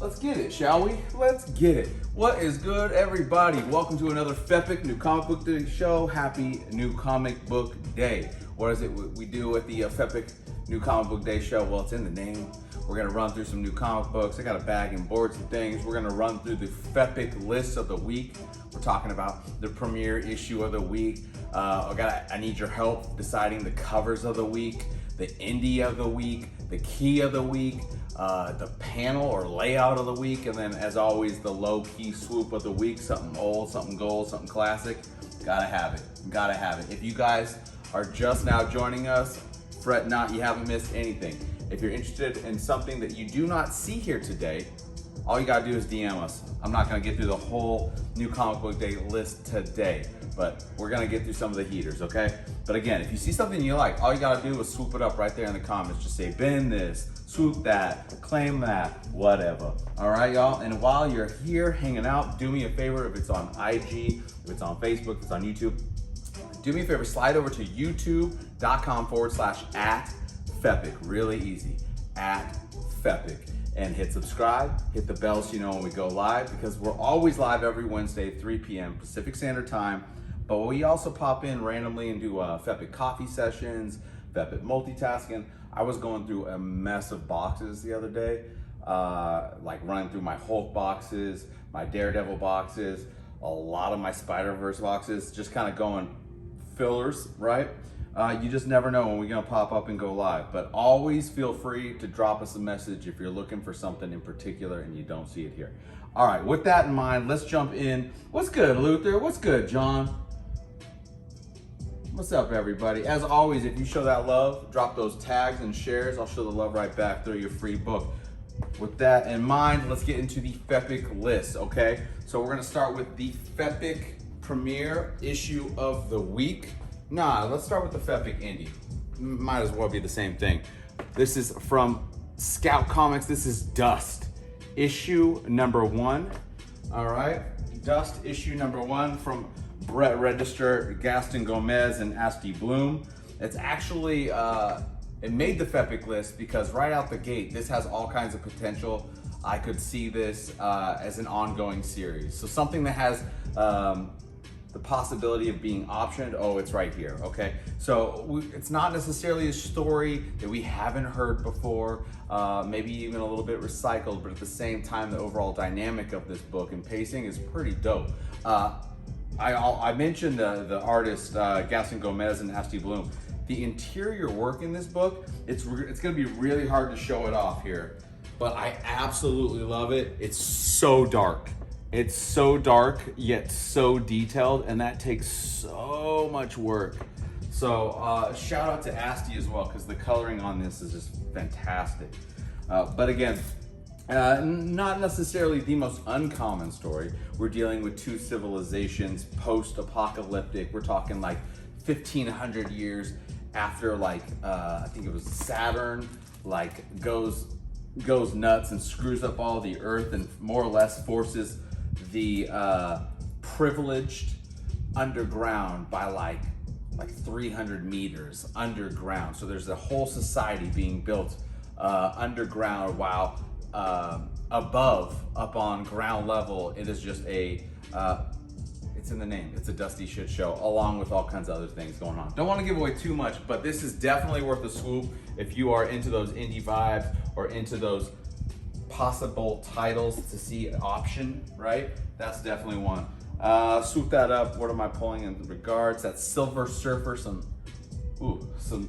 Let's get it, shall we? Let's get it. What is good, everybody? Welcome to another Fepic New Comic Book Day show. Happy New Comic Book Day. What is it we do at the Fepic New Comic Book Day show? Well, it's in the name. We're gonna run through some new comic books. I got a bag and boards and things. We're gonna run through the Fepic list of the week. We're talking about the premiere issue of the week. I need your help deciding the covers of the week, the indie of the week, the key of the week, the panel or layout of the week, and then as always, the low-key swoop of the week, something old, something gold, something classic. Gotta have it, gotta have it. If you guys are just now joining us, fret not, you haven't missed anything. If you're interested in something that you do not see here today, all you gotta do is DM us. I'm not gonna get through the whole New Comic Book Day list today, but we're gonna get through some of the heaters, okay? But again, if you see something you like, all you gotta do is swoop it up right there in the comments. Just say, bin this, swoop that, claim that, whatever. All right, y'all? And while you're here hanging out, do me a favor, if it's on IG, if it's on Facebook, if it's on YouTube, do me a favor, slide over to youtube.com/@Fepic. Really easy, @Fepic. And hit subscribe, hit the bell so you know when we go live, because we're always live every Wednesday, 3 p.m. Pacific Standard Time. But we also pop in randomly and do Fepic coffee sessions, Fepic multitasking. I was going through a mess of boxes the other day, like running through my Hulk boxes, my Daredevil boxes, a lot of my Spider-Verse boxes, just kind of going fillers, right? You just never know when we're gonna pop up and go live, but always feel free to drop us a message if you're looking for something in particular and you don't see it here. All right, with that in mind, let's jump in. What's good, Luther? What's good, John? What's up, everybody? As always, if you show that love, drop those tags and shares. I'll show the love right back through your free book. With that in mind, let's get into the Fepic list, okay? So we're gonna start with the Fepic premiere issue of the week. Nah, let's start with the Fepic indie. Might as well be the same thing. This is from Scout Comics. This is Dust, issue number 1. All right, Dust, issue number 1 from Brett Register, Gaston Gomez, and Asti Bloom. It's actually, it made the Fepic list because right out the gate, this has all kinds of potential. I could see this as an ongoing series. So something that has the possibility of being optioned, oh, it's right here, okay? So it's not necessarily a story that we haven't heard before, maybe even a little bit recycled, but at the same time, the overall dynamic of this book and pacing is pretty dope. I mentioned the artist, Gaston Gomez and Asti Bloom. The interior work in this book, it's gonna be really hard to show it off here, but I absolutely love it. It's so dark. It's so dark, yet so detailed, and that takes so much work. So shout out to Asti as well, because the coloring on this is just fantastic. But again, not necessarily the most uncommon story. We're dealing with two civilizations, post-apocalyptic. We're talking like 1,500 years after, like, I think it was Saturn, like goes nuts and screws up all the earth and more or less forces the privileged underground by like 300 meters underground. So there's a whole society being built underground, while above, up on ground level, it is just a, it's in the name, it's a dusty shit show, along with all kinds of other things going on. Don't want to give away too much, but this is definitely worth a swoop if you are into those indie vibes or into those possible titles to see an option, right? That's definitely one. Swoop that up. What am I pulling in regards? That's Silver Surfer, some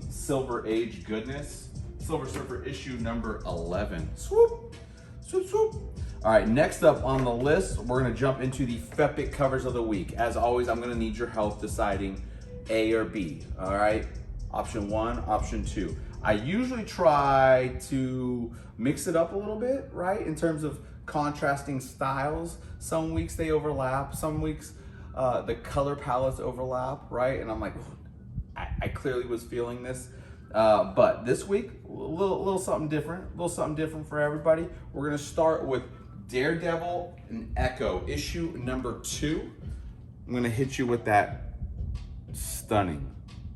Silver Age goodness. Silver Surfer issue number 11. Swoop, swoop, swoop. All right, next up on the list, we're gonna jump into the Fepic covers of the week. As always, I'm gonna need your help deciding A or B, all right? Option 1, option 2. I usually try to mix it up a little bit, right? In terms of contrasting styles. Some weeks they overlap, some weeks the color palettes overlap, right? And I'm like, I clearly was feeling this. But this week, a little something different for everybody. We're gonna start with Daredevil and Echo, issue number 2. I'm gonna hit you with that stunning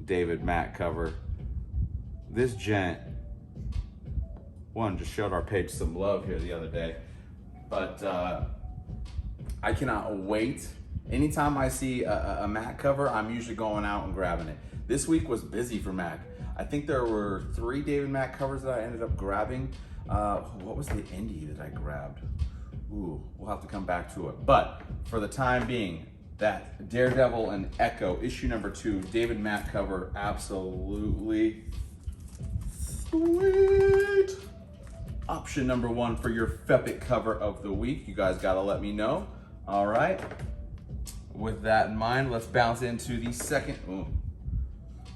David Mack cover. This gent, one, just showed our page some love here the other day. but I cannot wait. Anytime I see a Mack cover, I'm usually going out and grabbing it. This week was busy for Mack. I think there were 3 David Mack covers that I ended up grabbing. What was the indie that I grabbed? Ooh, we'll have to come back to it. But for the time being, that Daredevil and Echo, issue number 2, David Mack cover, absolutely sweet. Option number 1 for your Fepic cover of the week. You guys gotta let me know. All right. With that in mind, let's bounce into the second. Ooh,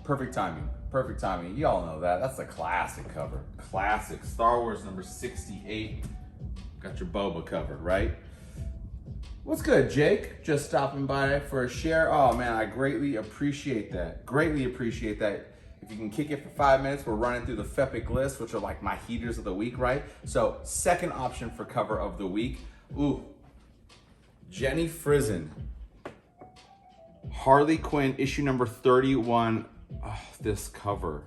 perfect timing. Perfect timing. Y'all know that. That's a classic cover. Classic. Starweird number 68. Got your Boba covered, right? What's good, Jake? Just stopping by for a share. Oh man, I greatly appreciate that. Greatly appreciate that. If you can kick it for 5 minutes, we're running through the Fepic list, which are like my heaters of the week, right? So second option for cover of the week. Ooh, Jenny Frisson. Harley Quinn, issue number 31. Oh, this cover.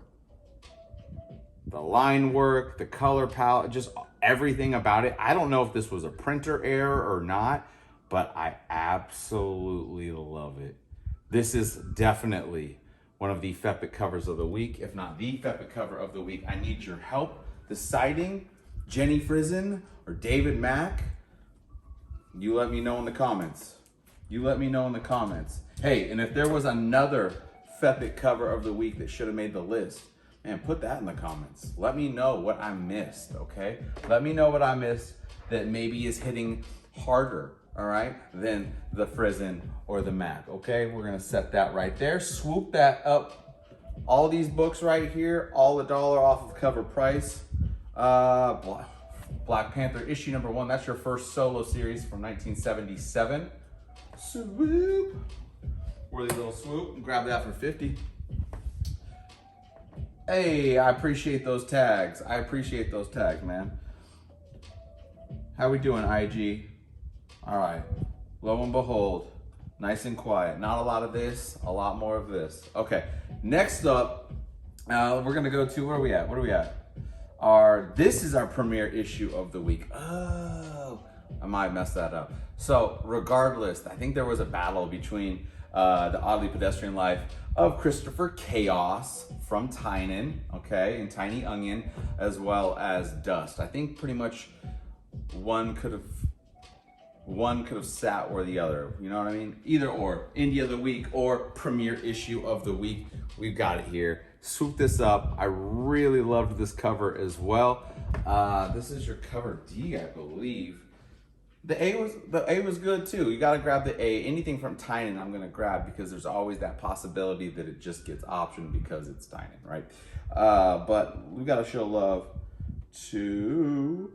The line work, the color palette, just everything about it. I don't know if this was a printer error or not, but I absolutely love it. This is definitely one of the Fepic covers of the week, if not the Fepic cover of the week. I need your help deciding Jenny Frisson or David Mack. You let me know in the comments. You let me know in the comments. Hey, and if there was another Fepic cover of the week that should have made the list, man, put that in the comments. Let me know what I missed, okay? Let me know what I missed that maybe is hitting harder, all right, than the Frisson or the Mack, okay? We're gonna set that right there. Swoop that up. All these books right here, all $1 off of cover price. Black Panther issue number 1. That's your first solo series from 1977. Swoop. Worthy little swoop. Grab that for 50. Hey, I appreciate those tags. I appreciate those tags, man. How we doing, IG? All right. Lo and behold, nice and quiet. Not a lot of this, a lot more of this. Okay. Next up, we're gonna go to, where are we at? What are we at? This is our premiere issue of the week. Oh, I might mess that up. So regardless, I think there was a battle between the oddly pedestrian life of Christopher Chaos from Tynion, okay, and Tiny Onion, as well as Dust. I think pretty much one could have sat where the other, you know what I mean? Either or, Indie of the week or premiere issue of the week. We've got it here. Swoop this up. I really loved this cover as well. This is your cover D, I believe. The A was good too. You gotta grab the A. Anything from Tynion I'm gonna grab because there's always that possibility that it just gets optioned because it's Tynion, right? But we gotta show love to,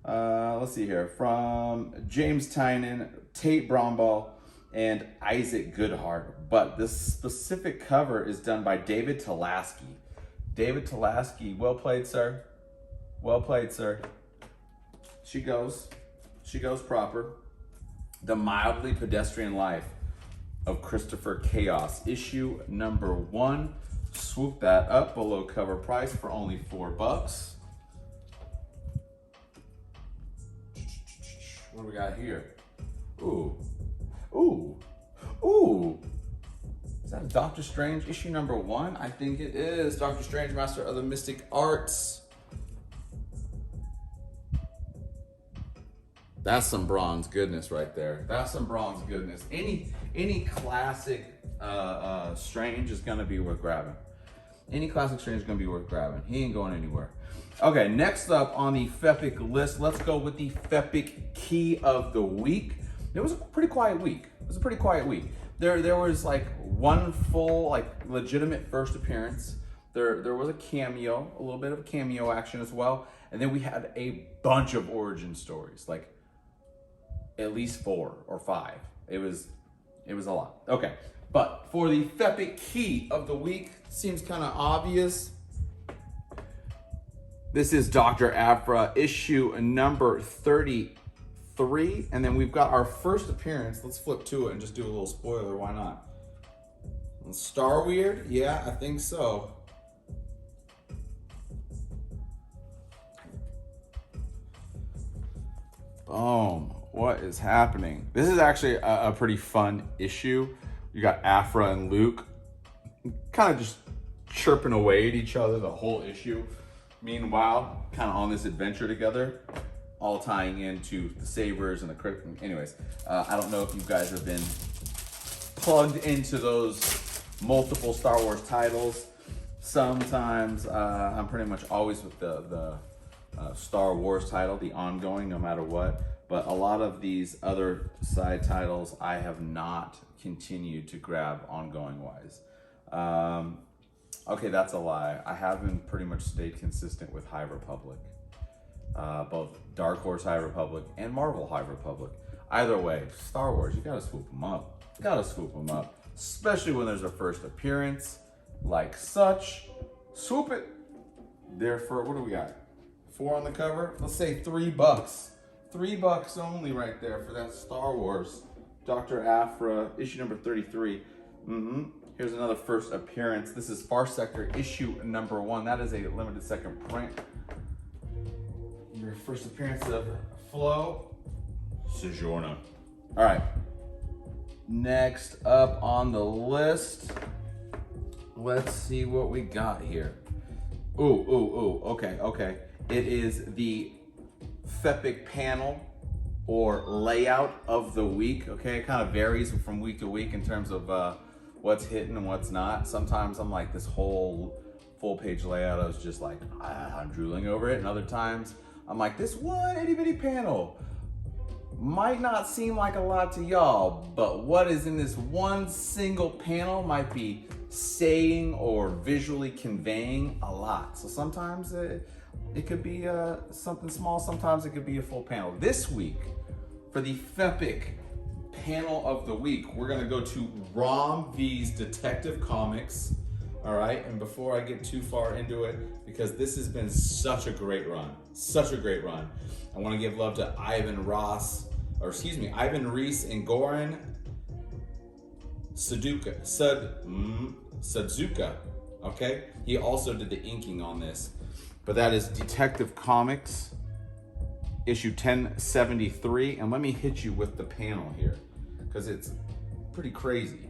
let's see here, from James Tynion, Tate Brombal, and Isaac Goodhart. But this specific cover is done by David Talaski. David Talaski, well played, sir. Well played, sir. She goes proper. The Mildly Pedestrian Life of Christopher Chaos, issue number 1. Swoop that up below cover price for only $4. What do we got here? Ooh, ooh, ooh. Is that Doctor Strange issue number 1? I think it is. Doctor Strange, Master of the Mystic Arts. That's some bronze goodness right there. That's some bronze goodness. Any classic Strange is gonna be worth grabbing. Any classic Strange is gonna be worth grabbing. He ain't going anywhere. Okay, next up on the Fepic list, let's go with the Fepic key of the week. It was a pretty quiet week. It was a pretty quiet week. There was like one full, like legitimate first appearance. There was a cameo, a little bit of cameo action as well. And then we had a bunch of origin stories, like at least 4 or 5. It was a lot. Okay, but for the Fepic key of the week, seems kind of obvious. This is Dr. Aphra, issue number 33. And then we've got our first appearance. Let's flip to it and just do a little spoiler, why not? Starweird? Yeah, I think so. Boom. What is happening? This is actually a pretty fun issue. You got Aphra and Luke kind of just chirping away at each other the whole issue. Meanwhile, kind of on this adventure together, all tying into the sabers and the crypt. Anyways, I don't know if you guys have been plugged into those multiple Star Wars titles. Sometimes I'm pretty much always with the Star Wars title, the ongoing, no matter what. But a lot of these other side titles, I have not continued to grab ongoing wise. Okay, that's a lie. I haven't pretty much stayed consistent with High Republic. Both Dark Horse High Republic and Marvel High Republic. Either way, Star Wars, you gotta swoop them up. You gotta swoop them up. Especially when there's a first appearance, like such. Swoop it. There for, what do we got? 4 on the cover? Let's say $3. $3 only right there for that Star Wars. Dr. Aphra, issue number 33. Here's another first appearance. This is Far Sector issue number 1. That is a limited second print. Your first appearance of Flo Sojourner. All right. Next up on the list, let's see what we got here. Okay. It is the Fepic panel or layout of the week. Okay, it kind of varies from week to week in terms of what's hitting and what's not. Sometimes I'm like, this whole full page layout, I was just like, I'm drooling over it. And other times I'm like, this one itty bitty panel might not seem like a lot to y'all, but what is in this one single panel might be saying or visually conveying a lot. So sometimes it could be something small, sometimes it could be a full panel. This week, for the Fepic panel of the week, we're gonna go to Rom V's Detective Comics. All right, and before I get too far into it, because this has been such a great run, I want to give love to Ivan Reis and Goran Sudzuka. Okay, he also did the inking on this, but that is Detective Comics, issue 1073, and let me hit you with the panel here, because it's pretty crazy.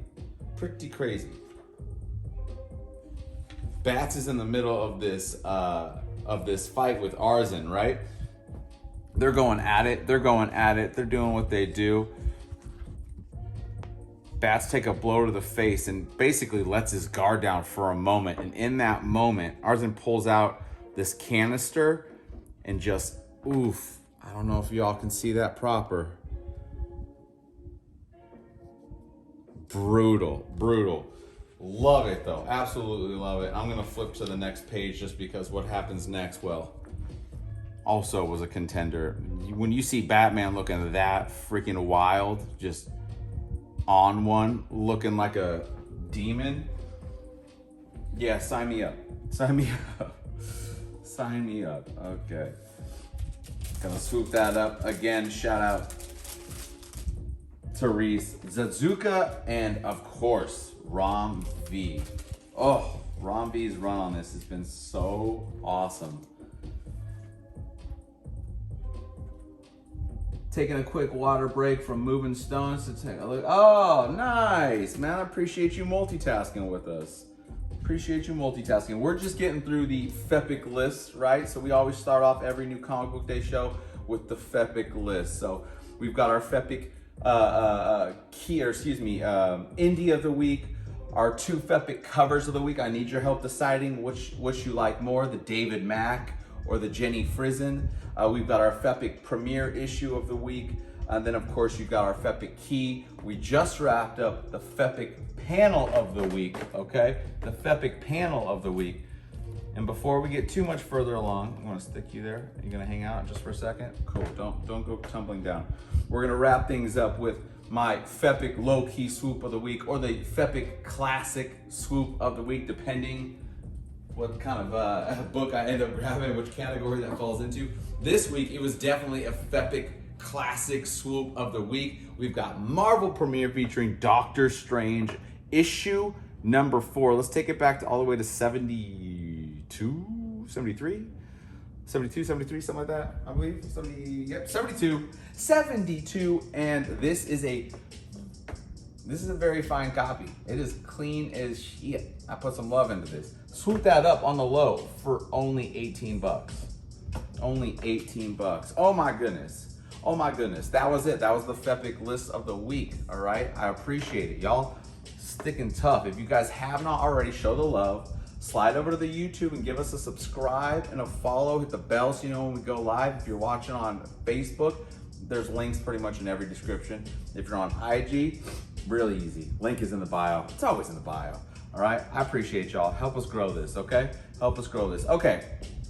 Bats is in the middle of this fight with Arzen, right? They're going at it. They're doing what they do. Bats take a blow to the face and basically lets his guard down for a moment. And in that moment, Arzen pulls out this canister and just, oof. I don't know if y'all can see that proper. Brutal. Love it though, absolutely love it. I'm gonna flip to the next page just because what happens next, well, also was a contender. When you see Batman looking that freaking wild, just on one, looking like a demon, yeah, sign me up. Okay. Gonna swoop that up. Again, shout out to Reis, Sudzuka, and of course, Rom V. Oh, Rom V's run on this has been so awesome. Taking a quick water break from moving stones to take a look. Oh, nice, man. I appreciate you multitasking with us. We're just getting through the Fepic list, right? So we always start off every new comic book day show with the Fepic list. So we've got our Fepic indie of the week, our 2 Fepic covers of the week. I need your help deciding which you like more, the David Mack or the Jenny Frisson. We've got our Fepic premiere issue of the week. And then of course you've got our Fepic key. We just wrapped up the Fepic panel of the week, okay? The Fepic panel of the week. And before we get too much further along, I'm gonna stick you there. Are you gonna hang out just for a second? Cool, don't go tumbling down. We're gonna wrap things up with my Fepic low-key swoop of the week, or the Fepic classic swoop of the week, depending what kind of book I end up grabbing, which category that falls into. This week, it was definitely a Fepic classic swoop of the week. We've got Marvel premiere featuring Doctor Strange, issue number 4. Let's take it back to all the way to 72, 73? 72, 73, something like that, I believe. 70, yep, 72. 72, and this is a very fine copy. It is clean as shit. I put some love into this. Swoop that up on the low for only 18 bucks. Only 18 bucks. Oh my goodness. Oh my goodness. That was it. That was the Fepic list of the week. All right. I appreciate it. Y'all sticking tough. If you guys have not already, show the love. Slide over to the YouTube and give us a subscribe and a follow. Hit the bell so you know when we go live. If you're watching on Facebook, there's links pretty much in every description. If you're on IG, really easy. Link is in the bio. It's always in the bio. All right. I appreciate y'all. Help us grow this. Okay. Help us grow this. Okay.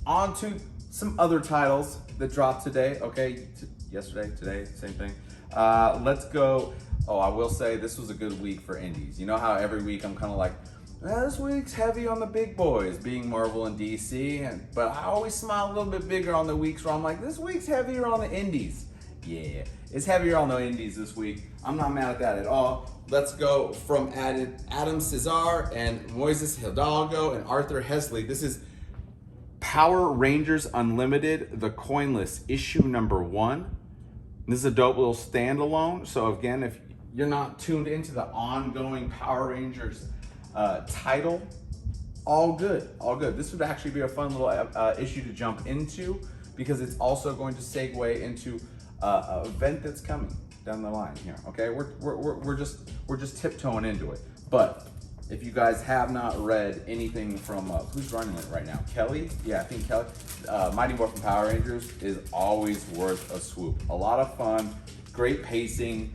On to some other titles that dropped today. Okay. Yesterday, today, same thing. Let's go. Oh, I will say this was a good week for indies. You know how every week I'm kind of like, this week's heavy on the big boys, being Marvel and DC, but I always smile a little bit bigger on the weeks where I'm like, this week's heavier on the indies. Yeah, it's heavier on the indies this week. I'm not mad at that at all. Let's go from Adam Cesar and Moises Hidalgo and Arthur Hesley. This is Power Rangers Unlimited, the Coinless, issue number 1. This is a dope little standalone. So again, if you're not tuned into the ongoing Power Rangers title, all good, all good. This would actually be a fun little issue to jump into because it's also going to segue into an event that's coming down the line here. Okay, we're just tiptoeing into it. But if you guys have not read anything from who's running it right now, Kelly? Yeah, I think Kelly. Mighty Morphin Power Rangers is always worth a swoop. A lot of fun, great pacing.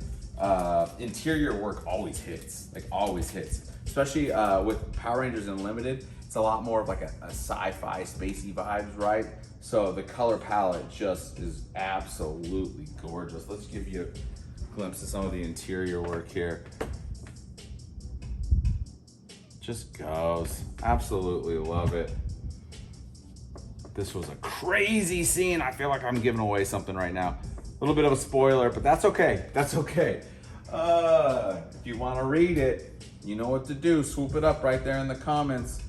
Interior work always hits, like always hits. Especially with Power Rangers Unlimited, it's a lot more of like a sci-fi, spacey vibes, right? So the color palette just is absolutely gorgeous. Let's give you a glimpse of some of the interior work here. Just goes. Absolutely love it. This was a crazy scene. I feel like I'm giving away something right now. A little bit of a spoiler, but that's okay. That's okay. If you want to read it, you know what to do. Swoop it up right there in the comments.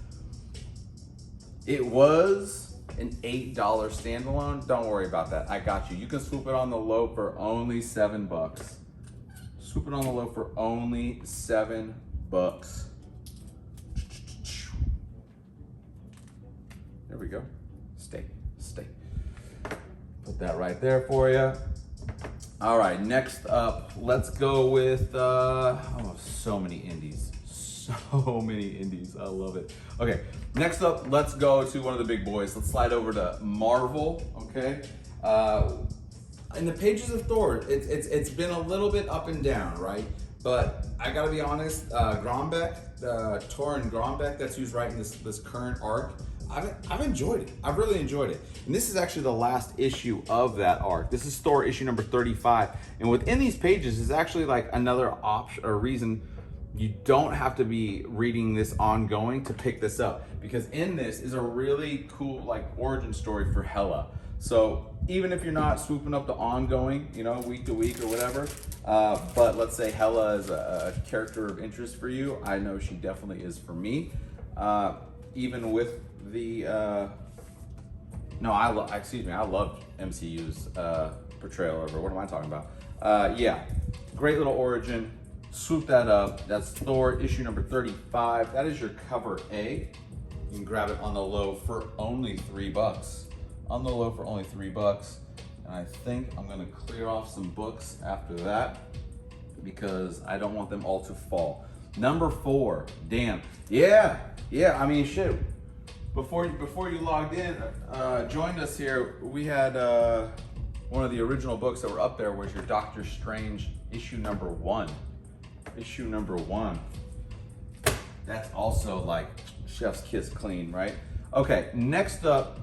It was an $8 standalone. Don't worry about that. I got you. You can swoop it on the low for only $7. Swoop it on the low for only $7. There we go. Stay. Put that right there for you. All right, next up, let's go with, so many indies. So many indies, I love it. Okay, next up, let's go to one of the big boys. Let's slide over to Marvel, okay? In the pages of Thor, it's been a little bit up and down, right? But I gotta be honest, Grombeck, Thor and Grombeck, that's who's writing this current arc. I've enjoyed it. I've really enjoyed it. And this is actually the last issue of that arc. This is Thor issue number 35. And within these pages is actually like another option or reason you don't have to be reading this ongoing to pick this up. Because in this is a really cool like origin story for Hela. So even if you're not swooping up the ongoing, you know, week to week or whatever, but let's say Hela is a character of interest for you. I know she definitely is for me. Even with the I loved MCU's portrayal of her. What am I talking about? Yeah, great little origin. Swoop that up. That's Thor issue number 35. That is your cover A. You can grab it on the low for only $3. On the low for only $3. And I think I'm gonna clear off some books after that because I don't want them all to fall. Number 4, damn. Yeah, I mean, shit. Before you logged in, joined us here, we had one of the original books that were up there was your Doctor Strange issue number 1. Issue number 1. That's also like chef's kiss clean, right? Okay, next up,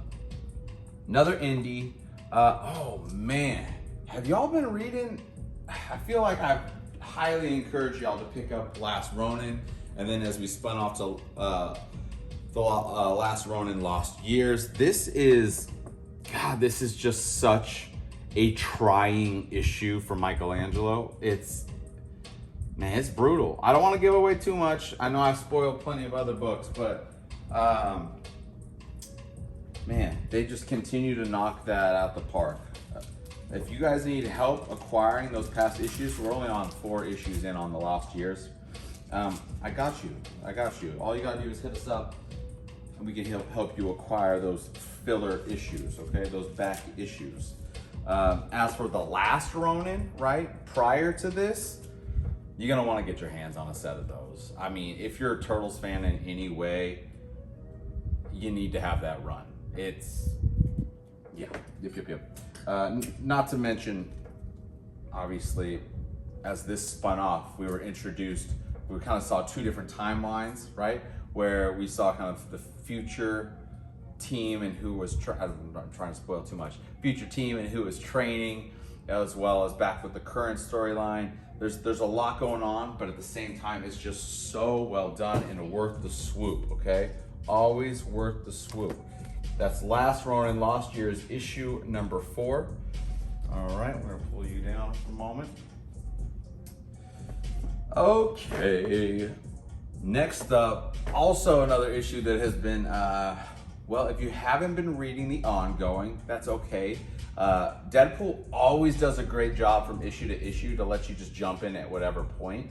another indie. Oh man, have y'all been reading? I feel like I've highly encouraged y'all to pick up Last Ronin, and then as we spun off to the Last Ronin Lost Years. This is just such a trying issue for Michelangelo. It's brutal. I don't want to give away too much. I know I've spoiled plenty of other books, but man, they just continue to knock that out the park. If you guys need help acquiring those past issues, we're only on 4 issues in on the last years. I got you. All you gotta do is hit us up and we can help you acquire those filler issues, okay? Those back issues. As for the last Ronin, right? Prior to this, you're gonna wanna get your hands on a set of those. I mean, if you're a Turtles fan in any way, you need to have that run. It's, yeah, yep. Not to mention, obviously, as this spun off, we kind of saw 2 different timelines, right? Where we saw kind of the future team and who was, I'm not trying to spoil too much, future team and who was training, as well as back with the current storyline. There's a lot going on, but at the same time, it's just so well done and worth the swoop, okay? Always worth the swoop. That's last Ronin, last year's issue number 4. All right, we're gonna pull you down for a moment. Okay, next up, also another issue that has been, well, if you haven't been reading the ongoing, that's okay. Deadpool always does a great job from issue to issue to let you just jump in at whatever point,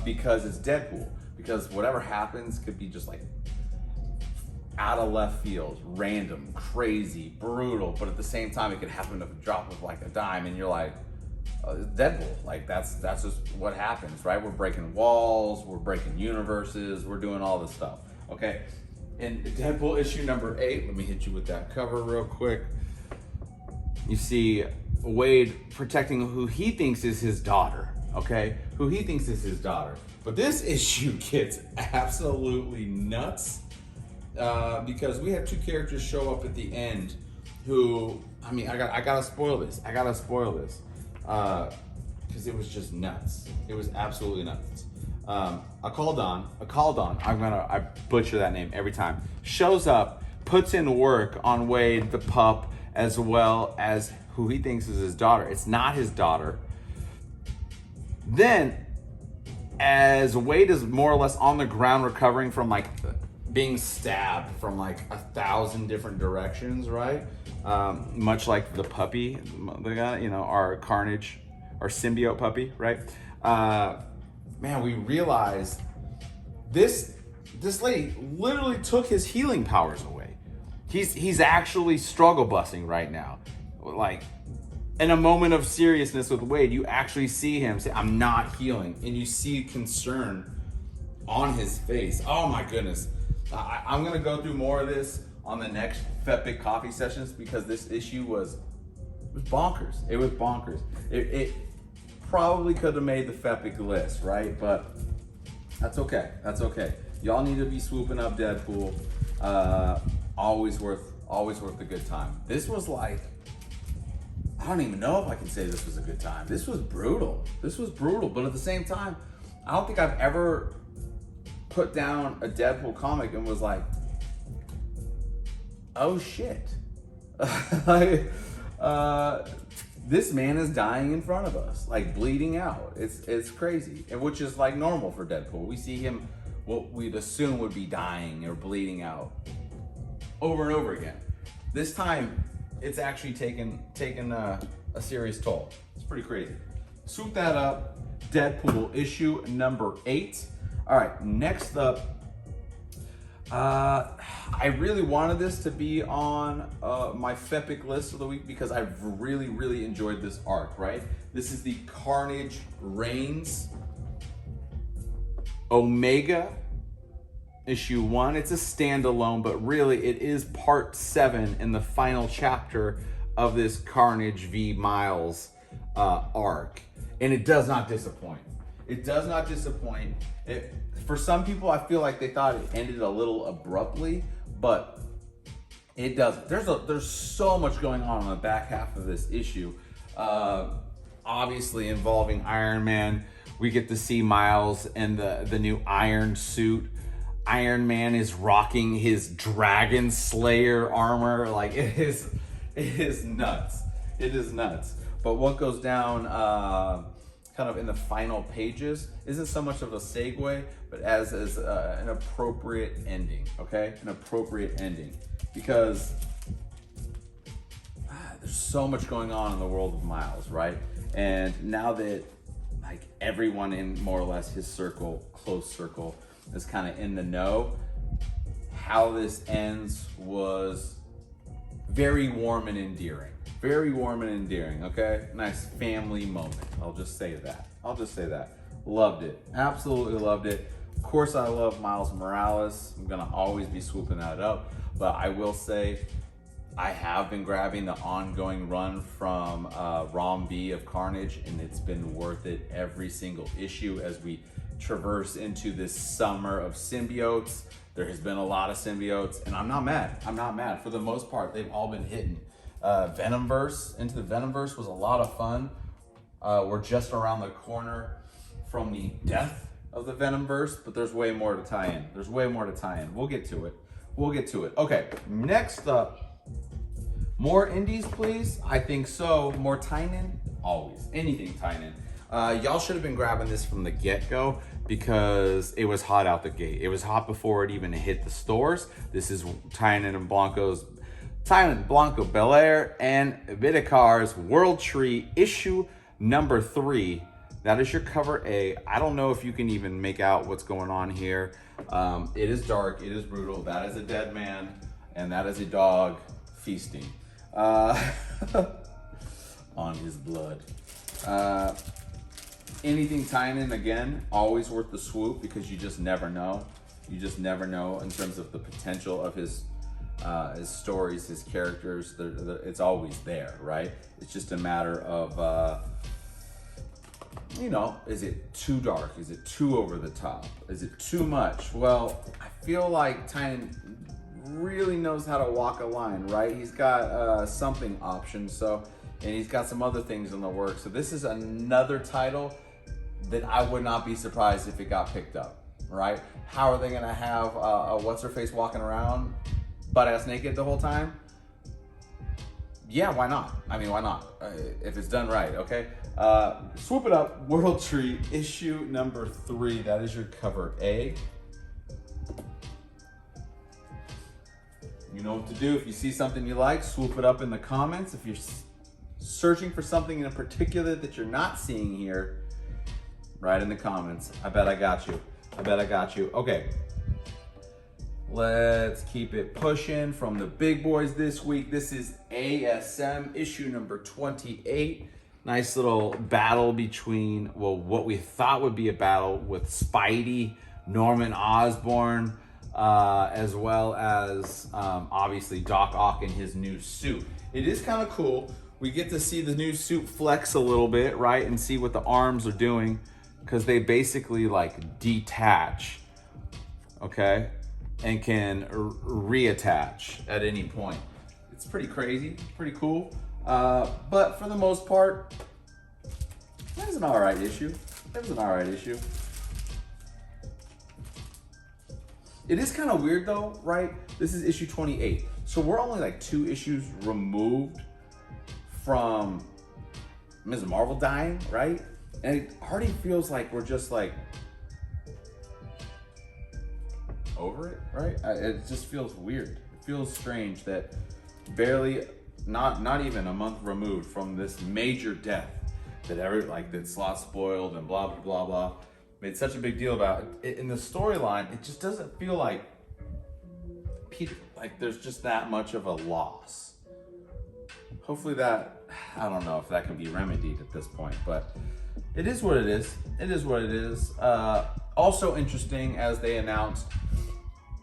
because it's Deadpool. Because whatever happens could be just like out of left field, random, crazy, brutal, but at the same time it could happen at the drop of like a dime, and you're like, Deadpool, like that's just what happens, right? We're breaking walls, we're breaking universes, we're doing all this stuff, okay? In Deadpool issue number 8, let me hit you with that cover real quick. You see Wade protecting who he thinks is his daughter, okay? Who he thinks is his daughter. But this issue gets absolutely nuts, because we have 2 characters show up at the end who, I mean, I gotta spoil this. Because it was just nuts. It was absolutely nuts. Akaldon, I butcher that name every time, shows up, puts in work on Wade, the pup, as well as who he thinks is his daughter. It's not his daughter. Then, as Wade is more or less on the ground recovering from like being stabbed from like 1,000 different directions, right? Much like the puppy, the guy, you know, our Carnage, our symbiote puppy, right? Man, we realized this lady literally took his healing powers away. He's actually struggle busting right now. Like, in a moment of seriousness with Wade, you actually see him say, "I'm not healing," and you see concern on his face. Oh my goodness. I'm gonna go through more of this on the next Fepic coffee sessions, because this issue was bonkers. It was bonkers. It probably could have made the Fepic list, right? But that's okay. That's okay. Y'all need to be swooping up Deadpool. Always worth a good time. This was like, I don't even know if I can say this was a good time. This was brutal. But at the same time, I don't think I've ever put down a Deadpool comic and was like, oh shit. Like, this man is dying in front of us, like bleeding out. It's crazy, and which is like normal for Deadpool. We see him, what we'd assume would be dying or bleeding out over and over again. This time, it's actually taken a serious toll. It's pretty crazy. Swoop that up. Deadpool issue number 8. All right, next up, I really wanted this to be on my Fepic list of the week because I've really enjoyed this arc, right? This is the Carnage Reigns Omega issue 1. It's a standalone, but really it is part 7 in the final chapter of this Carnage v Miles arc. And it does not disappoint. It does not disappoint. For some people, I feel like they thought it ended a little abruptly, but it doesn't. There's so much going on the back half of this issue. Obviously involving Iron Man. We get to see Miles in the new Iron suit. Iron Man is rocking his Dragon Slayer armor. Like, it is nuts. It is nuts. But what goes down kind of in the final pages isn't so much of a segue, but as an appropriate ending, okay? An appropriate ending. because there's so much going on in the world of Miles, right? And now that like everyone in more or less his circle, close circle, is kind of in the know, how this ends was very warm and endearing. Very warm and endearing, okay? Nice family moment. I'll just say that. Loved it. Absolutely loved it. Of course, I love Miles Morales. I'm gonna always be swooping that up. But I will say, I have been grabbing the ongoing run from ROM B of Carnage, and it's been worth it every single issue as we traverse into this summer of symbiotes. There has been a lot of symbiotes, and I'm not mad. For the most part, they've all been hitting. Venomverse, Into the Venomverse was a lot of fun. We're just around the corner from the death of the Venomverse, but there's way more to tie in. We'll get to it. Okay, next up, more indies, please. I think so. More Tynion, always. Anything Tynion. Y'all should have been grabbing this from the get-go because it was hot out the gate. It was hot before it even hit the stores. This is Tynion and Blanco Belair and Vidicar's World Tree issue number 3. That is your cover A. I don't know if you can even make out what's going on here. It is dark, it is brutal. That is a dead man, and that is a dog feasting on his blood. Anything Tynion, again, always worth the swoop because you just never know. You just never know in terms of the potential of his stories, his characters. It's always there, right? It's just a matter of, you know, is it too dark? Is it too over the top? Is it too much? Well, I feel like Tynion really knows how to walk a line, right? He's got something options, so, and he's got some other things in the works. So this is another title that I would not be surprised if it got picked up, right? How are they gonna have a what's-her-face walking around butt-ass naked the whole time? Yeah, why not? I mean, why not? If it's done right, okay? Swoop it up, World Tree, issue number 3. That is your cover A. You know what to do. If you see something you like, swoop it up in the comments. If you're searching for something in particular that you're not seeing here, write in the comments. I bet I got you. Okay. Let's keep it pushing from the big boys this week. This is ASM issue number 28. Nice little battle between, well, what we thought would be a battle with Spidey, Norman Osborn, as well as obviously Doc Ock in his new suit. It is kind of cool. We get to see the new suit flex a little bit, right? And see what the arms are doing because they basically like detach, okay? And can reattach at any point. It's pretty crazy, pretty cool. But for the most part, that was an all right issue. It is kind of weird though, right? This is issue 28. So we're only like 2 issues removed from Ms. Marvel dying, right? And it already feels like we're just like over it, right? It just feels weird. It feels strange that barely, not even a month removed from this major death that that Slot spoiled and blah, blah, blah, blah, made such a big deal about it. In the storyline, it just doesn't feel like there's just that much of a loss. Hopefully that, I don't know if that can be remedied at this point, but it is what it is. Also interesting, as they announced,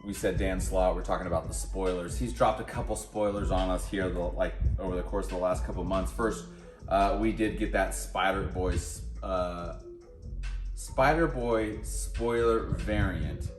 we said Dan Slott, we're talking about the spoilers. He's dropped a couple spoilers on us here, over the course of the last couple months. First, we did get that Spider-Boy spoiler variant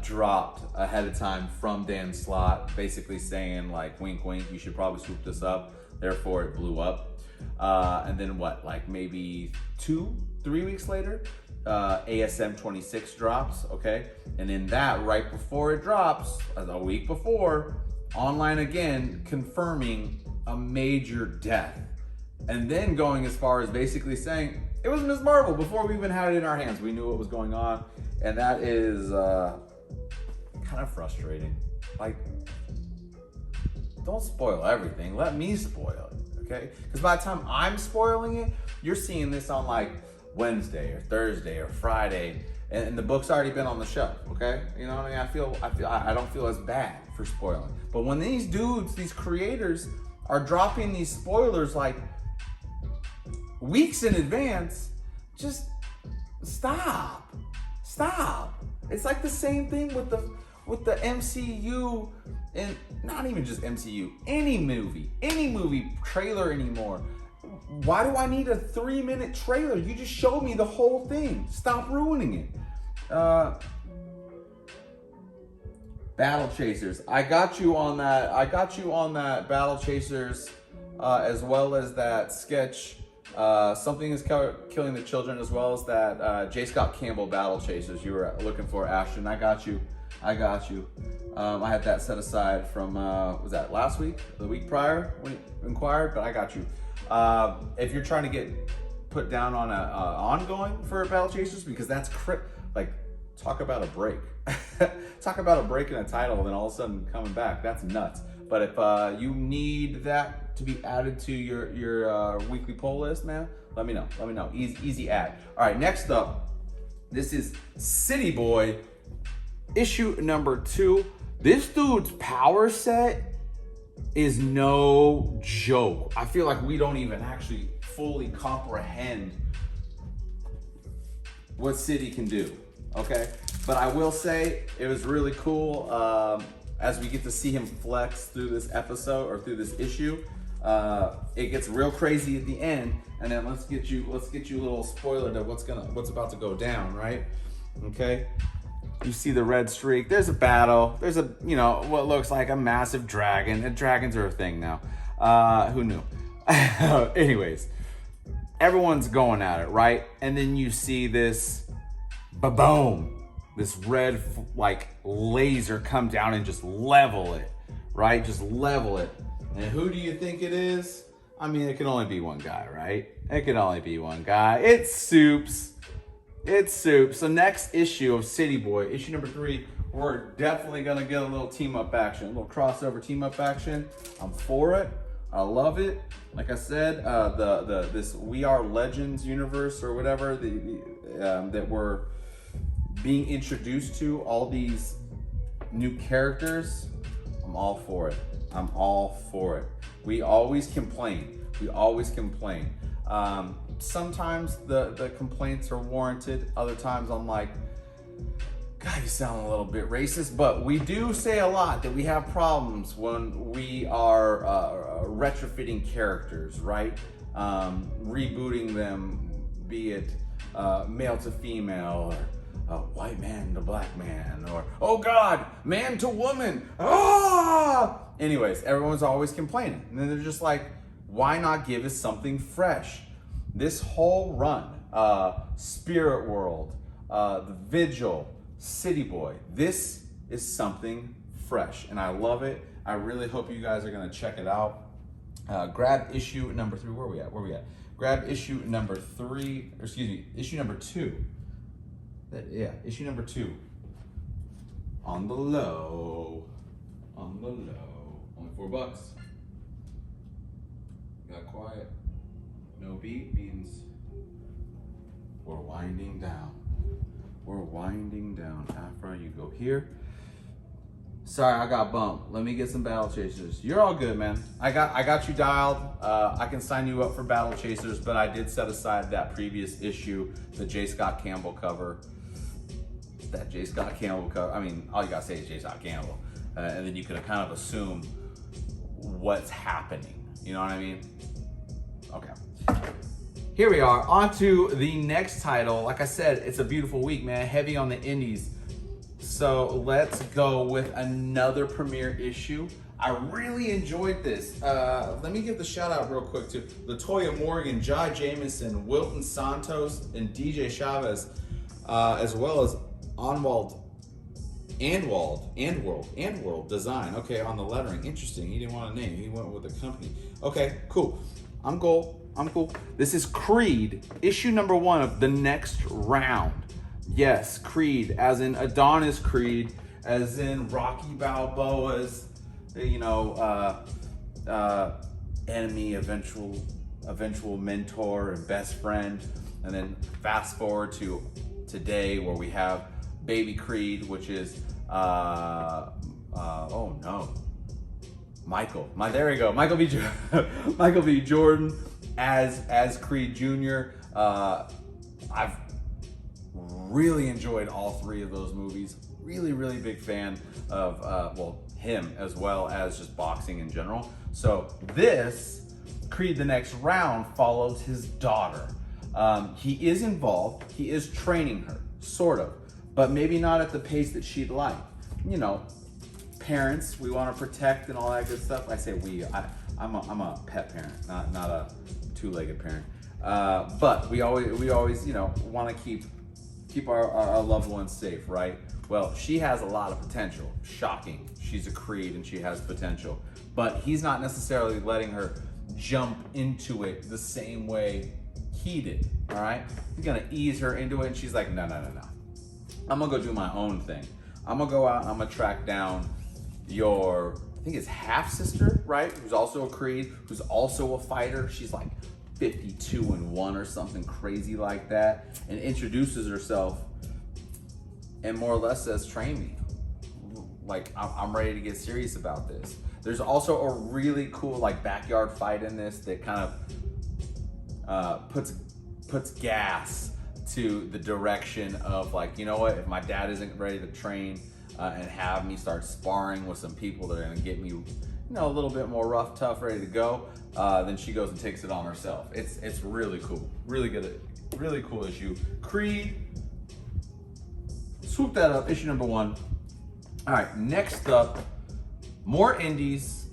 dropped ahead of time from Dan Slott, basically saying like, wink, wink, you should probably swoop this up. Therefore, it blew up. And then what, like maybe 2-3 weeks later, ASM 26 drops, okay? And in that, right before it drops, a week before, online again, confirming a major death. And then going as far as basically saying, it was Ms. Marvel before we even had it in our hands. We knew what was going on. And that is kind of frustrating. Like, don't spoil everything. Let me spoil it, okay? Because by the time I'm spoiling it, you're seeing this on like Wednesday or Thursday or Friday, and the book's already been on the shelf, okay? You know what I mean? I don't feel as bad for spoiling. But when these dudes, these creators, are dropping these spoilers like weeks in advance, just stop. It's like the same thing with the MCU, and not even just MCU, any movie trailer anymore. Why do I need a 3-minute trailer? You just showed me the whole thing. Stop ruining it. Battle Chasers. I got you on that Battle Chasers, as well as that sketch. Something is killing the children, as well as that J. Scott Campbell Battle Chasers you were looking for, Ashton. I got you. I had that set aside from, was that last week? The week prior when you inquired, but I got you. If you're trying to get put down on a ongoing for Battle Chasers, because that's like, talk about a break. Talk about a break in a title and then all of a sudden coming back. That's nuts. But if you need that to be added to your weekly poll list, man, let me know. Easy add. All right, next up, this is City Boy, issue number 2. This dude's power set is no joke. I feel like we don't even actually fully comprehend what City can do, okay? But I will say it was really cool as we get to see him flex through this episode or through this issue. It gets real crazy at the end, and then let's get you a little spoiler to what's about to go down, right? Okay. You see the red streak. There's a battle. There's what looks like a massive dragon. And dragons are a thing now. Who knew? Anyways, everyone's going at it, right? And then you see this, ba-boom, this red like laser come down and just level it, right? Just level it. And who do you think it is? I mean, it can only be one guy, right? It can only be one guy. It's Soups. It's Soup. So next issue of City Boy, issue number 3, we're definitely gonna get a little team up action, a little crossover team up action. I'm for it. I love it. Like I said, this We Are Legends universe or whatever that we're being introduced to, all these new characters. I'm all for it. We always complain. Sometimes the complaints are warranted. Other times I'm like, God, you sound a little bit racist. But we do say a lot that we have problems when we are retrofitting characters, right? Rebooting them, be it male to female, or white man to black man, or, oh God, man to woman. Ah! Anyways, everyone's always complaining. And then they're just like, why not give us something fresh? This whole run, Spirit World, the Vigil, City Boy, this is something fresh, and I love it. I really hope you guys are gonna check it out. Grab issue number 3. Where are we at? Grab issue number 3, or excuse me, issue number 2. Issue number 2. On the low. Only $4. Got quiet. No beat means we're winding down. Aphra, you go here. Sorry, I got bumped. Let me get some Battle Chasers. You're all good, man. I got you dialed. I can sign you up for Battle Chasers, but I did set aside that previous issue, the J. Scott Campbell cover. I mean, all you gotta say is J. Scott Campbell. And then you could kind of assume what's happening. You know what I mean? Okay. Here we are, on to the next title. Like I said, it's a beautiful week, man. Heavy on the indies. So let's go with another premiere issue. I really enjoyed this. Let me give the shout out real quick to Latoya Morgan, Jai Jameson, Wilton Santos, and DJ Chavez, as well as Andworld Design. Okay, on the lettering. Interesting. He didn't want a name. He went with the company. Okay, cool. I'm cool. This is Creed, issue number 1 of the next round. Yes, Creed, as in Adonis Creed, as in Rocky Balboa's, enemy, eventual mentor and best friend. And then fast forward to today where we have baby Creed, which is, oh no, there we go, Michael B. Jordan as Creed Jr. I've really enjoyed all three of those movies. Really big fan of, well, him as well as just boxing in general. So this, Creed the Next Round, follows his daughter. He is involved, he is training her, sort of, but maybe not at the pace that she'd like. You know, parents, we want to protect and all that good stuff. I say we, I'm a pet parent, not a two-legged parent. But we always, you know, want to keep our loved ones safe, right? Well, she has a lot of potential. Shocking. She's a Creed and she has potential. But he's not necessarily letting her jump into it the same way he did, all right? He's gonna ease her into it and she's like, no. I'm gonna go do my own thing. I'm gonna go out and I'm gonna track down your, I think it's half-sister, right? Who's also a Creed, who's also a fighter. She's like 52-1 or something crazy like that, and introduces herself and more or less says, train me. Like, I'm ready to get serious about this. There's also a really cool like backyard fight in this that kind of puts gas to the direction of like, you know what, if my dad isn't ready to train and have me start sparring with some people that are gonna get me, you know, a little bit more rough, tough, ready to go, then she goes and takes it on herself. It's really cool, really good, really cool issue. Creed, swoop that up, issue number 1. All right, next up, more indies,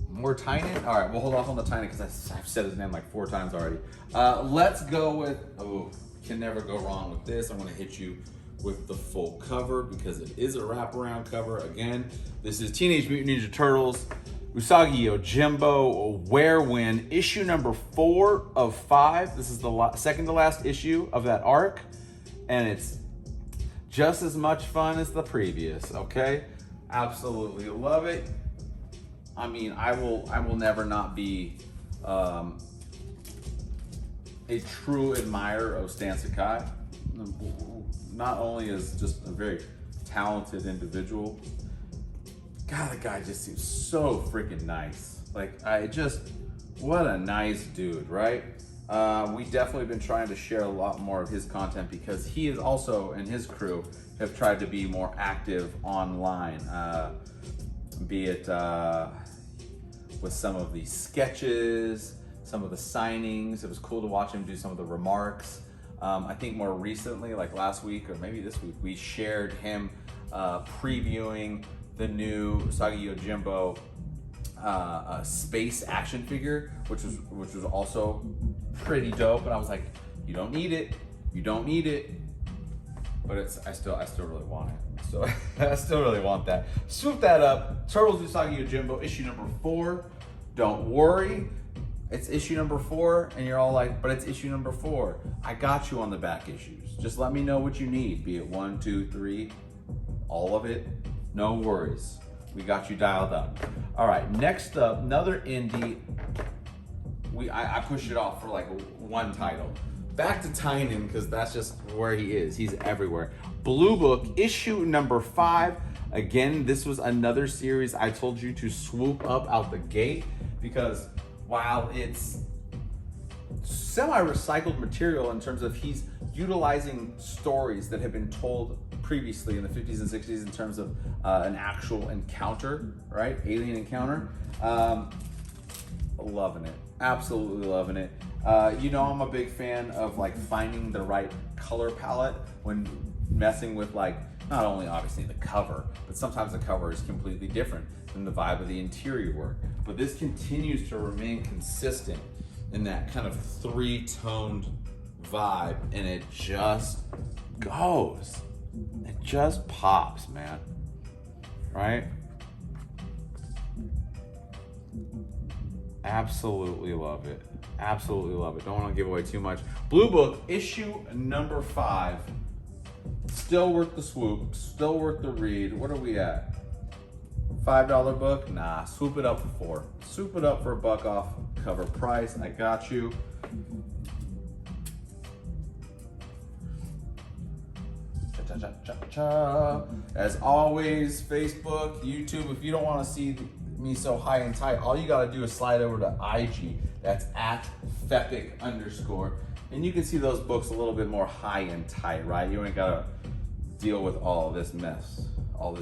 more Tynion. All right, we'll hold off on the Tynion because I've said his name like 4 times already. Let's go with, oh, can never go wrong with this. I'm gonna hit you with the full cover because it is a wraparound cover. Again, this is Teenage Mutant Ninja Turtles, Usagi Yojimbo, Whirlwind, issue number 4 of 5. This is the second to last issue of that arc, and it's just as much fun as the previous, okay? Absolutely love it. I mean, I will never not be a true admirer of Stan Sakai. Not only as just a very talented individual, God, the guy just seems so freaking nice. Like, what a nice dude, right? We definitely been trying to share a lot more of his content because he is also, and his crew, have tried to be more active online, be it with some of the sketches, some of the signings. It was cool to watch him do some of the remarks. I think more recently, like last week or maybe this week, we shared him previewing the new Usagi Yojimbo space action figure, which was also pretty dope. And I was like, you don't need it, but I still really want it. So I still really want that. Swoop that up. Turtles Usagi Yojimbo, issue number 4. Don't worry, it's issue number 4, and you're all like, but it's issue number 4. I got you on the back issues. Just let me know what you need, be it 1, 2, 3, all of it. No worries. We got you dialed up. All right, next up, another indie. I pushed it off for like one title. Back to Tynion, because that's just where he is. He's everywhere. Blue Book, issue number 5. Again, this was another series I told you to swoop up out the gate because while it's semi-recycled material in terms of he's utilizing stories that have been told previously in the 50s and 60s in terms of an actual encounter, right? Alien encounter. Loving it. Absolutely loving it. You know, I'm a big fan of like finding the right color palette when messing with like, not only obviously the cover, but sometimes the cover is completely different than the vibe of the interior work. But this continues to remain consistent in that kind of 3-toned vibe, and it just goes. It just pops, man. Right? Absolutely love it. Absolutely love it. Don't want to give away too much. Blue Book, issue number 5. Still worth the swoop. Still worth the read. What are we at? $5 book? Nah, swoop it up for 4. Swoop it up for $1 off cover price. I got you. As always, Facebook, YouTube, if you don't want to see me so high and tight, all you got to do is slide over to IG. That's at Fepic _. And you can see those books a little bit more high and tight, right? You ain't got to deal with all this mess. You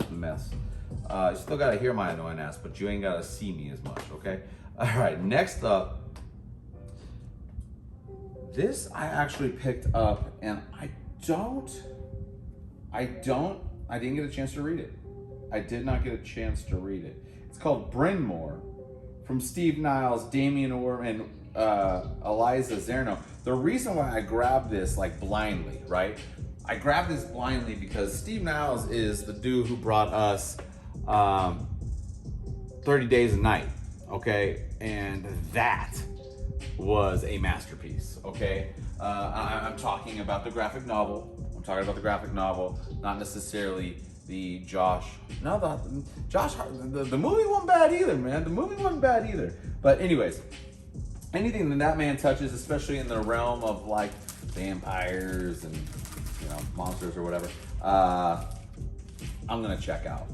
still got to hear my annoying ass, but you ain't got to see me as much, okay? All right, next up, this I actually picked up, and I didn't get a chance to read it. I did not get a chance to read it. It's called Bryn Mawr from Steve Niles, Damian Orr, and Eliza Zerno. The reason why I grabbed this like blindly, right? I grabbed this blindly because Steve Niles is the dude who brought us 30 Days a Night, okay? And that was a masterpiece, okay? I'm talking about the graphic novel. Not necessarily the Josh. No, the movie wasn't bad either, man. The movie wasn't bad either. But anyways, anything that man touches, especially in the realm of like vampires and monsters or whatever, I'm gonna check out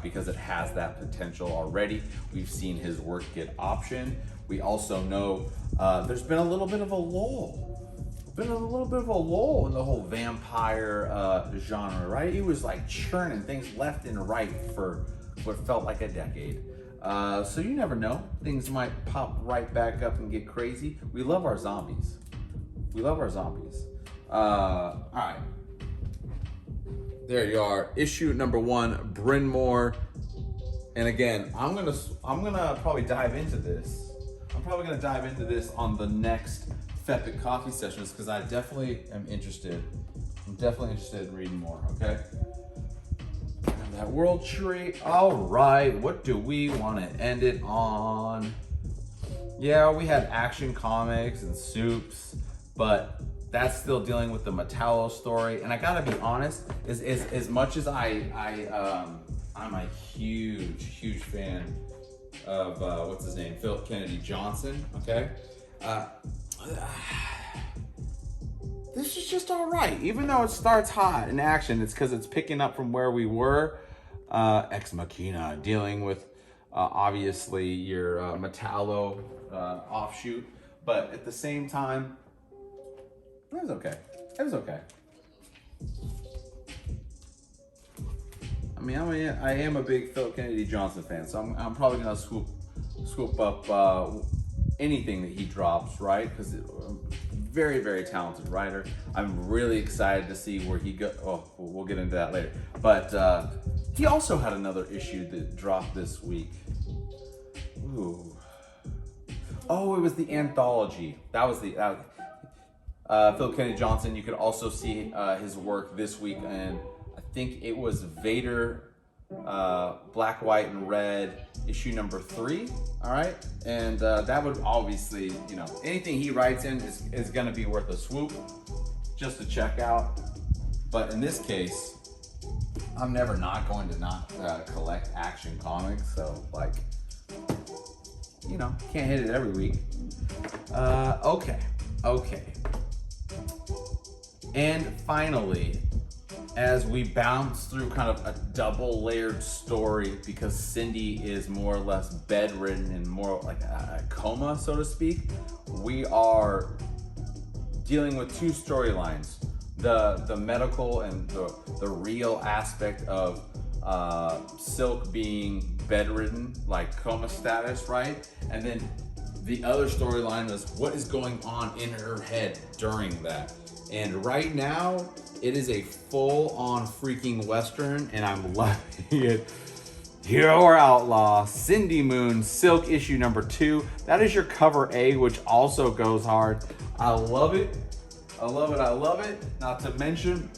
because it has that potential already. We've seen his work get optioned. We also know there's been a little bit of a lull. In the whole vampire genre, right? He was like churning things left and right for what felt like a decade. So you never know. Things might pop right back up and get crazy. We love our zombies. All right. There you are. Issue number 1, Bryn Mawr. And again, I'm gonna probably dive into this. On the next Fepic coffee sessions because I definitely am interested. I'm definitely interested in reading more, okay? And that World Tree. All right, what do we want to end it on? Yeah, we had Action Comics and Soups, but that's still dealing with the Metallo story. And I gotta be honest, as much as I'm a huge fan of what's his name, Philip Kennedy Johnson, okay? This is just all right. Even though it starts hot in action, it's because it's picking up from where we were. Ex Machina, dealing with obviously your Metallo offshoot, but at the same time, it was okay. I mean, I am a big Philip Kennedy Johnson fan, so I'm probably gonna swoop up anything that he drops, right? Because very talented writer. I'm really excited to see where he goes. Oh, we'll get into that later. But he also had another issue that dropped this week. Ooh. Oh, it was the anthology. That was the Philip Kennedy Johnson. You could also see his work this week, and I think it was Vader, Black, White, and Red, issue number 3. All right, and that would obviously, anything he writes in is going to be worth a swoop just to check out. But in this case, I'm never not going to not collect Action Comics, so like, can't hit it every week. Okay. And finally, as we bounce through kind of a double layered story, because Cindy is more or less bedridden and more like a coma, so to speak, we are dealing with 2 storylines. The medical and the real aspect of Silk being bedridden, like coma status, right? And then the other storyline is what is going on in her head during that. And right now, it is a full-on freaking Western, and I'm loving it. Hero or Outlaw, Cindy Moon, Silk issue number 2. That is your cover A, which also goes hard. I love it. Not to mention,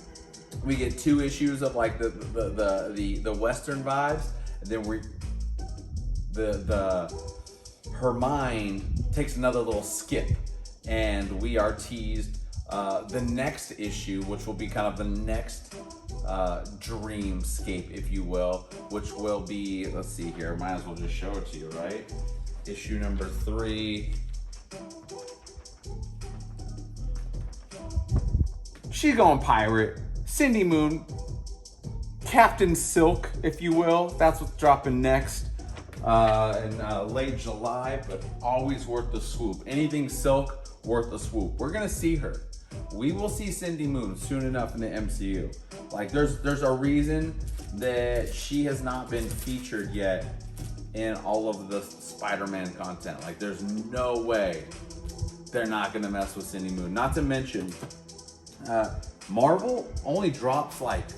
we get 2 issues of like the Western vibes, and then her mind takes another little skip, and we are teased the next issue, which will be kind of the next dreamscape, if you will, which will be, let's see here, might as well just show it to you, right? Issue number 3. She's going pirate. Cindy Moon, Captain Silk, if you will. That's what's dropping next in late July, but always worth the swoop. Anything Silk, worth the swoop. We're gonna see her. We will see Cindy Moon soon enough in the MCU. Like there's a reason that she has not been featured yet in all of the Spider-Man content. Like there's no way they're not gonna mess with Cindy Moon. Not to mention, Marvel only drops like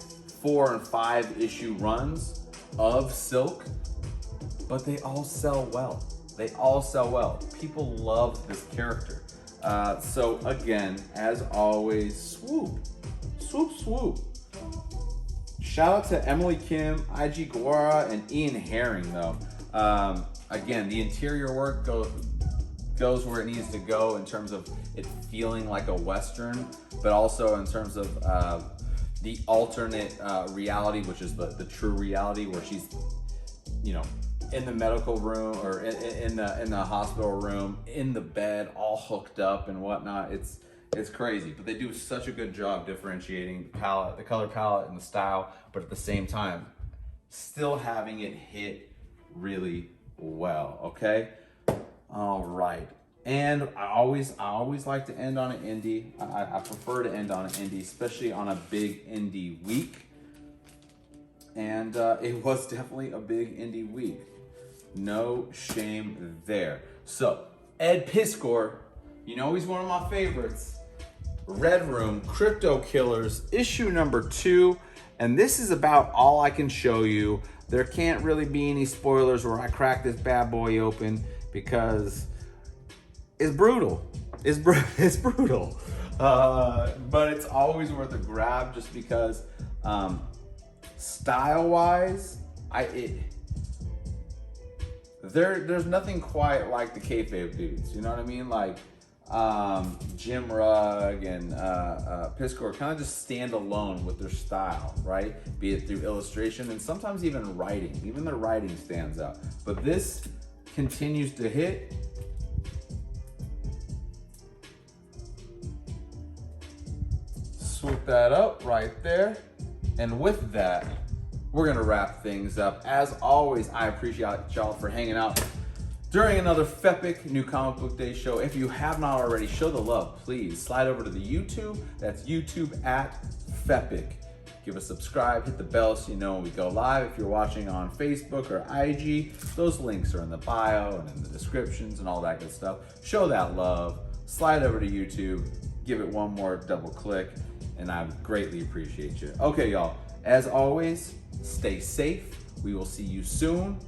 4 and 5 issue runs of Silk, but they all sell well. They all sell well. People love this character. So again, as always, swoop, swoop, swoop. Shout out to Emily Kim, IG Guara, and Ian Herring though. Again, the interior work goes where it needs to go in terms of it feeling like a Western, but also in terms of the alternate reality, which is the true reality where she's, you know, in the medical room or in the hospital room, in the bed, all hooked up and whatnot. It's crazy, but they do such a good job differentiating the palette, the color palette and the style, but at the same time, still having it hit really well, okay? All right. And I always like to end on an indie. I prefer to end on an indie, especially on a big indie week. And it was definitely a big indie week. No shame there. So, Ed Piskor, you know he's one of my favorites. Red Room, Crypto Killers, issue number 2. And this is about all I can show you. There can't really be any spoilers where I crack this bad boy open because it's brutal. It's brutal. But it's always worth a grab just because style-wise, there's nothing quite like the kayfabe dudes. You know what I mean? Like Jim Rugg and Piskor kind of just stand alone with their style, right? Be it through illustration and sometimes even writing. Even their writing stands out. But this continues to hit. Swoop that up right there. And with that, we're gonna wrap things up. As always, I appreciate y'all for hanging out during another Fepic New Comic Book Day show. If you have not already, show the love, please. Slide over to the YouTube. That's YouTube at Fepic. Give a subscribe, hit the bell so you know when we go live. If you're watching on Facebook or IG, those links are in the bio and in the descriptions and all that good stuff. Show that love. Slide over to YouTube. Give it one more double click, and I greatly appreciate you. Okay, y'all. As always, stay safe. We will see you soon.